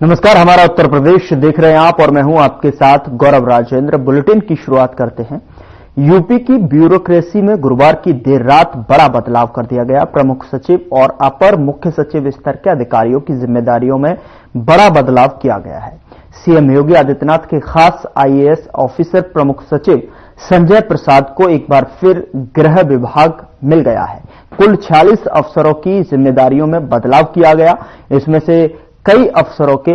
नमस्कार, हमारा उत्तर प्रदेश देख रहे हैं आप और मैं हूं आपके साथ गौरव राजेंद्र। बुलेटिन की शुरुआत करते हैं। यूपी की ब्यूरोक्रेसी में गुरुवार की देर रात बड़ा बदलाव कर दिया गया। प्रमुख सचिव और अपर मुख्य सचिव स्तर के अधिकारियों की जिम्मेदारियों में बड़ा बदलाव किया गया है। सीएम योगी आदित्यनाथ के खास आईएएस ऑफिसर प्रमुख सचिव संजय प्रसाद को एक बार फिर गृह विभाग मिल गया है। कुल 46 अफसरों की जिम्मेदारियों में बदलाव किया गया। इसमें से कई अफसरों के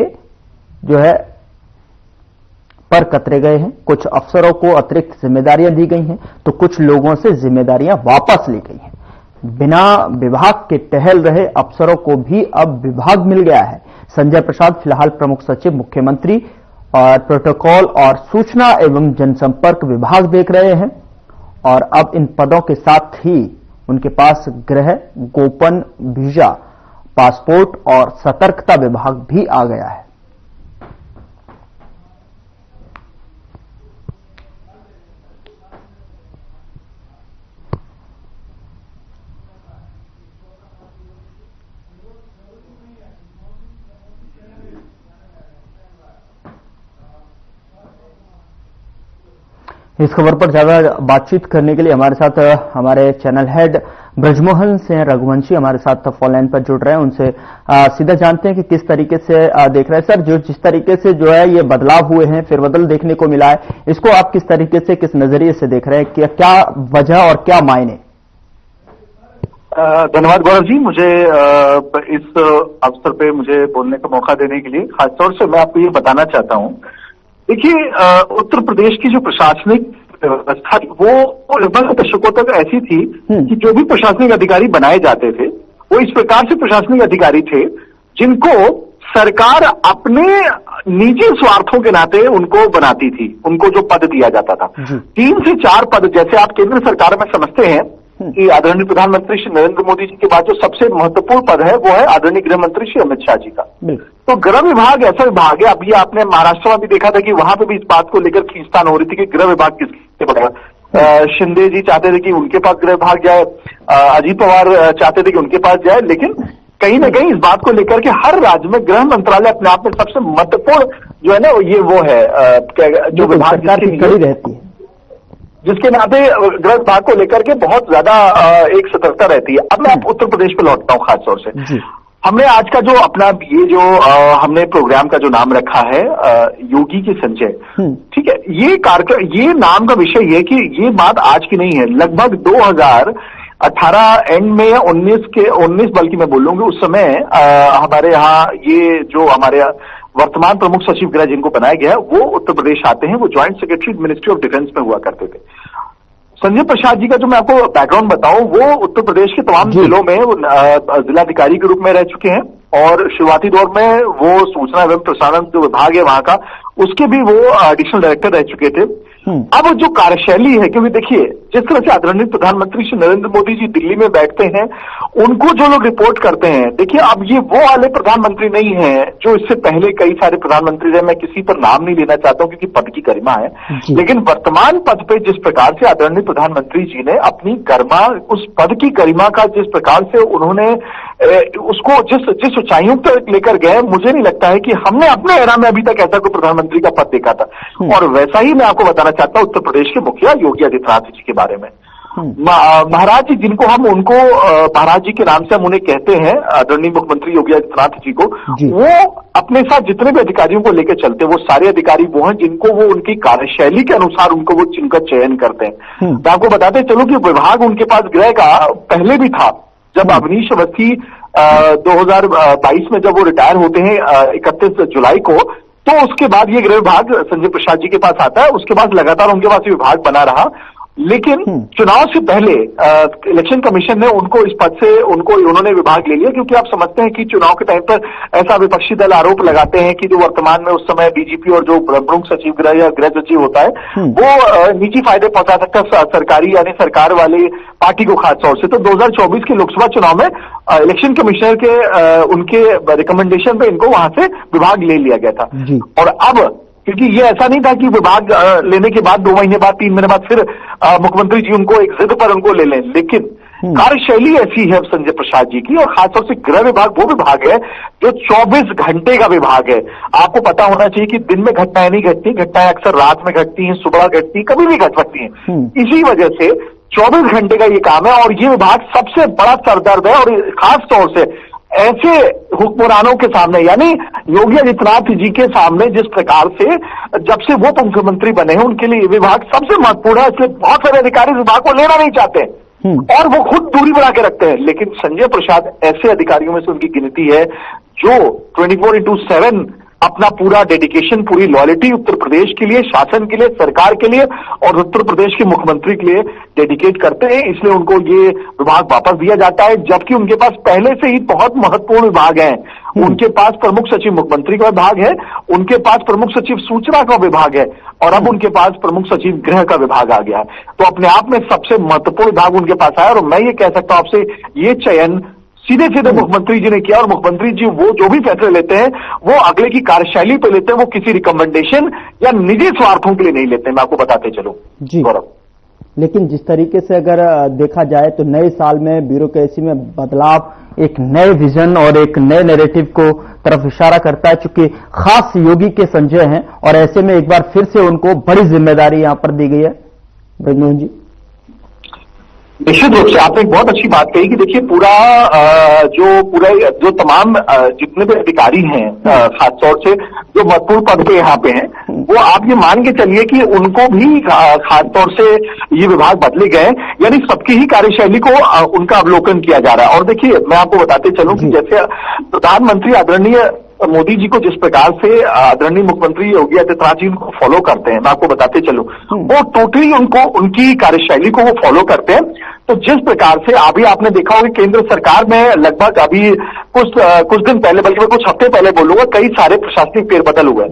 पर कतरे गए हैं, कुछ अफसरों को अतिरिक्त जिम्मेदारियां दी गई हैं, तो कुछ लोगों से जिम्मेदारियां वापस ली गई हैं। बिना विभाग के टहल रहे अफसरों को भी अब विभाग मिल गया है। संजय प्रसाद फिलहाल प्रमुख सचिव, मुख्यमंत्री और प्रोटोकॉल और सूचना एवं जनसंपर्क विभाग देख रहे हैं और अब इन पदों के साथ ही उनके पास गृह, गोपन, वीजा, पासपोर्ट और सतर्कता विभाग भी आ गया है। इस खबर पर ज्यादा बातचीत करने के लिए हमारे साथ हमारे चैनल हेड ब्रजमोहन सिंह रघुवंशी हमारे साथ फोन लाइन पर जुड़ रहे हैं। उनसे सीधा जानते हैं कि किस तरीके से देख रहे हैं। सर, जिस तरीके से ये बदलाव हुए हैं, फिरबदल देखने को मिला है, इसको आप किस तरीके से, किस नजरिए से देख रहे हैं? क्या वजह और क्या मायने? धन्यवाद गौरव जी, मुझे इस अवसर पे मुझे बोलने का मौका देने के लिए। खासतौर से मैं आपको ये बताना चाहता हूं, देखिए, उत्तर प्रदेश की जो प्रशासनिक व्यवस्था वो लगभग दशकों तक ऐसी थी कि जो भी प्रशासनिक अधिकारी बनाए जाते थे वो इस प्रकार से प्रशासनिक अधिकारी थे जिनको सरकार अपने निजी स्वार्थों के नाते उनको बनाती थी। उनको जो पद दिया जाता था 3 से 4 पद, जैसे आप केंद्र सरकार में समझते हैं कि आदरणीय प्रधानमंत्री श्री नरेंद्र मोदी जी के बाद जो सबसे महत्वपूर्ण पद है वो है आदरणीय गृह मंत्री श्री अमित शाह जी का। तो गृह विभाग ऐसा विभाग है, अभी आपने महाराष्ट्र में भी देखा था कि वहां पे भी इस बात को लेकर खींचतान हो रही थी कि गृह विभाग किसके पड़ेगा। शिंदे जी चाहते थे कि उनके पास गृह विभाग जाए, अजीत पवार चाहते थे कि उनके पास जाए, लेकिन कहीं ना कहीं इस बात को लेकर के हर राज्य में गृह मंत्रालय अपने आप में सबसे महत्वपूर्ण जो है ना ये वो है जो विभाग रहती है, जिसके नाते गृह विभाग को लेकर के बहुत ज्यादा एक सतर्कता रहती है। अब मैं उत्तर प्रदेश पे लौटता हूँ खासतौर से। हमने आज का जो अपना ये जो हमने प्रोग्राम का जो नाम रखा है योगी के संजय, ठीक है, ये कार्यक्रम, ये नाम का विषय ये कि ये बात आज की नहीं है। लगभग 2018 एंड में या 19 बल्कि मैं बोलूंगी, उस समय हमारे यहाँ ये जो हमारे वर्तमान प्रमुख सचिव गृह जिनको बनाया गया है वो उत्तर प्रदेश आते हैं। वो joint secretary ministry of defence में हुआ करते थे। संजय प्रसाद जी का जो मैं आपको बैकग्राउंड बताऊं, वो उत्तर प्रदेश के तमाम जिलों में वो जिलाधिकारी के रूप में रह चुके हैं और शुरुआती दौर में वो सूचना एवं प्रसारण जो विभाग है वहां का, उसके भी वो एडिशनल डायरेक्टर रह चुके थे। अब जो कार्यशैली है, क्योंकि देखिए जिस तरह से आदरणीय प्रधानमंत्री श्री नरेंद्र मोदी जी दिल्ली में बैठते हैं, उनको जो लोग रिपोर्ट करते हैं, देखिए अब ये वो वाले प्रधानमंत्री नहीं है जो इससे पहले कई सारे प्रधानमंत्री रहे। मैं किसी पर नाम नहीं लेना चाहता हूं क्योंकि पद की गरिमा है, लेकिन वर्तमान पद पे जिस प्रकार से आदरणीय प्रधानमंत्री जी ने अपनी गरिमा, उस पद की गरिमा का जिस प्रकार से उन्होंने उसको जिस ऊंचाइयों तक लेकर गए, मुझे नहीं लगता है कि हमने अपने एरा में अभी तक ऐसा कोई प्रधानमंत्री का पद देखा था। और वैसा ही मैं आपको बताना चाहता हूं उत्तर प्रदेश के मुखिया योगी आदित्यनाथ जी के बारे में। महाराज जी, जिनको हम उनको महाराज जी के नाम से हम उन्हें कहते हैं, आदरणीय मुख्यमंत्री योगी आदित्यनाथ जी को, वो अपने साथ जितने भी अधिकारियों को लेकर चलते हैं वो सारे अधिकारी वो हैं जिनको वो उनकी कार्यशैली के अनुसार उनको वो जिनका चयन करते हैं। मैं आपको बताते चलो कि विभाग उनके पास गृह का पहले भी था। जब अवनीश अवस्थी 2022 में जब वो रिटायर होते हैं 31 जुलाई को, तो उसके बाद ये गृह विभाग संजय प्रसाद जी के पास आता है। उसके बाद लगातार उनके पास ये विभाग बना रहा, लेकिन चुनाव से पहले इलेक्शन कमीशन ने उनको इस पद से उन्होंने विभाग ले लिया, क्योंकि आप समझते हैं कि चुनाव के टाइम पर ऐसा विपक्षी दल आरोप लगाते हैं कि जो वर्तमान में उस समय डीजीपी और जो प्रमुख सचिव गृह या गृह सचिव होता है वो निजी फायदे पहुंचा सकता है सरकारी यानी सरकार वाली पार्टी को खास तौर से। तो 2024 के लोकसभा चुनाव में इलेक्शन कमिश्नर के उनके रिकमेंडेशन पे इनको वहां से विभाग ले लिया गया था। और अब क्योंकि ये ऐसा नहीं था कि विभाग लेने के बाद 2 महीने बाद 3 महीने बाद फिर मुख्यमंत्री जी उनको एक जिद पर उनको ले लें, लेकिन कार्यशैली ऐसी है संजय प्रसाद जी की, और खासतौर से गृह विभाग वो विभाग है जो 24 घंटे का विभाग है। आपको पता होना चाहिए कि दिन में घटनाएं नहीं घटती, घटनाएं अक्सर रात में घटती हैं, सुबह घटती, कभी भी घट सकती हैं। इसी वजह से 24 घंटे का ये काम है, और ये विभाग सबसे बड़ा सरदर्द है, और खास तौर से ऐसे हुक्मरानों के सामने, यानी योगी आदित्यनाथ जी के सामने जिस प्रकार से जब से वो मुख्यमंत्री बने हैं उनके लिए विभाग सबसे महत्वपूर्ण है, इसलिए बहुत सारे अधिकारी विभाग को लेना नहीं चाहते और वो खुद दूरी बना के रखते हैं। लेकिन संजय प्रसाद ऐसे अधिकारियों में से उनकी गिनती है जो 24/7 अपना पूरा डेडिकेशन, पूरी लॉयल्टी उत्तर प्रदेश के लिए, शासन के लिए, सरकार के लिए और उत्तर प्रदेश के मुख्यमंत्री के लिए डेडिकेट करते हैं, इसलिए उनको ये विभाग वापस दिया जाता है। जबकि उनके पास पहले से ही बहुत महत्वपूर्ण विभाग हैं। उनके पास प्रमुख सचिव मुख्यमंत्री का विभाग है, उनके पास प्रमुख सचिव सूचना का विभाग है, और अब उनके पास प्रमुख सचिव गृह का विभाग आ गया है। तो अपने आप में सबसे महत्वपूर्ण विभाग उनके पास आया, और मैं ये कह सकता हूं आपसे, ये चयन सीधे सीधे मुख्यमंत्री जी ने किया, और मुख्यमंत्री जी वो जो भी फैसले लेते हैं वो अगले की कार्यशैली पे लेते हैं, वो किसी रिकमेंडेशन या निजी स्वार्थों के लिए नहीं लेते। मैं आपको बताते चलूं जी गौरव। लेकिन जिस तरीके से अगर देखा जाए तो नए साल में ब्यूरोक्रेसी में बदलाव एक नए विजन और एक नए नैरेटिव को तरफ इशारा करता है, चूंकि खास योगी के संजय हैं और ऐसे में एक बार फिर से उनको बड़ी जिम्मेदारी यहां पर दी गई है। ब्रजमोहन जी, निश्चित रूप से आपने एक बहुत अच्छी बात कही कि देखिए जो तमाम जितने भी अधिकारी हैं, खासतौर से जो महत्वपूर्ण पद पे यहाँ पे हैं, वो आप ये मान के चलिए कि उनको भी खासतौर से ये विभाग बदले गए, यानी सबकी ही कार्यशैली को उनका अवलोकन किया जा रहा है। और देखिए मैं आपको बताते चलूं कि जैसे प्रधानमंत्री आदरणीय मोदी जी को जिस प्रकार से आदरणीय मुख्यमंत्री योगी आदित्यनाथ जी उनको फॉलो करते हैं, मैं आपको बताते चलूं, वो टोटली उनको उनकी कार्यशैली को वो फॉलो करते हैं। तो जिस प्रकार से अभी आपने देखा होगा केंद्र सरकार में लगभग अभी कुछ दिन पहले, बल्कि मैं कुछ हफ्ते पहले बोलूंगा, कई सारे प्रशासनिक फेरबदल हुए।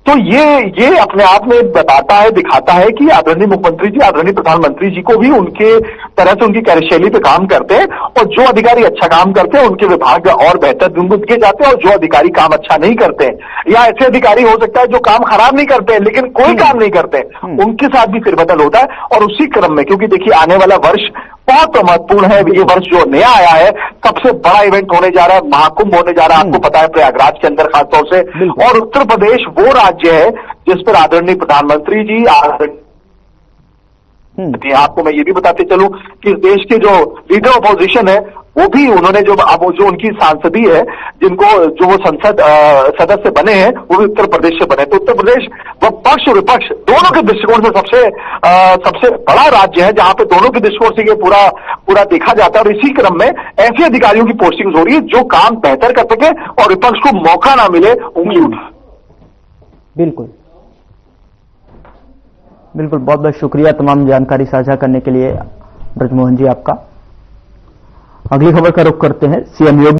तो ये अपने आप में बताता है, दिखाता है कि आदरणीय मुख्यमंत्री जी, आदरणीय प्रधानमंत्री जी को भी उनके तरह से उनकी कार्यशैली पे काम करते हैं, और जो अधिकारी अच्छा काम करते हैं उनके विभाग और बेहतर दिन दिए जाते हैं, और जो अधिकारी काम अच्छा नहीं करते हैं या ऐसे अधिकारी हो सकता है जो काम खराब नहीं करते हैं लेकिन कोई काम नहीं करते हैं, उनके साथ भी फेरबदल होता है। और उसी क्रम में, क्योंकि देखिए आने वाला वर्ष बहुत महत्वपूर्ण है, ये वर्ष जो नया आया है सबसे बड़ा इवेंट होने जा रहा है, महाकुंभ होने जा रहा है, आपको पता है प्रयागराज के अंदर खासतौर से, और उत्तर प्रदेश वो राज्य है जिस पर आदरणीय प्रधानमंत्री जी आपको मैं ये भी बताते चलूं कि देश के जो लीडर ऑपोजिशन है वो भी उन्होंने जो उनकी सांसदी है, जिनको जो वो संसद सदस्य बने हैं, वो भी उत्तर प्रदेश से बने। तो उत्तर प्रदेश वो पक्ष और विपक्ष दोनों के दृष्टिकोण से सबसे बड़ा राज्य है, जहां पे दोनों के दृष्टिकोण से ये पूरा देखा जाता है। और इसी क्रम में ऐसे अधिकारियों की पोस्टिंग हो रही है जो काम बेहतर कर सके और विपक्ष को मौका ना मिले उंगली उठा। बिल्कुल, बहुत बहुत शुक्रिया तमाम जानकारी साझा करने के लिए ब्रजमोहन जी आपका। अगली खबर का रुख करते हैं। सीएम योगी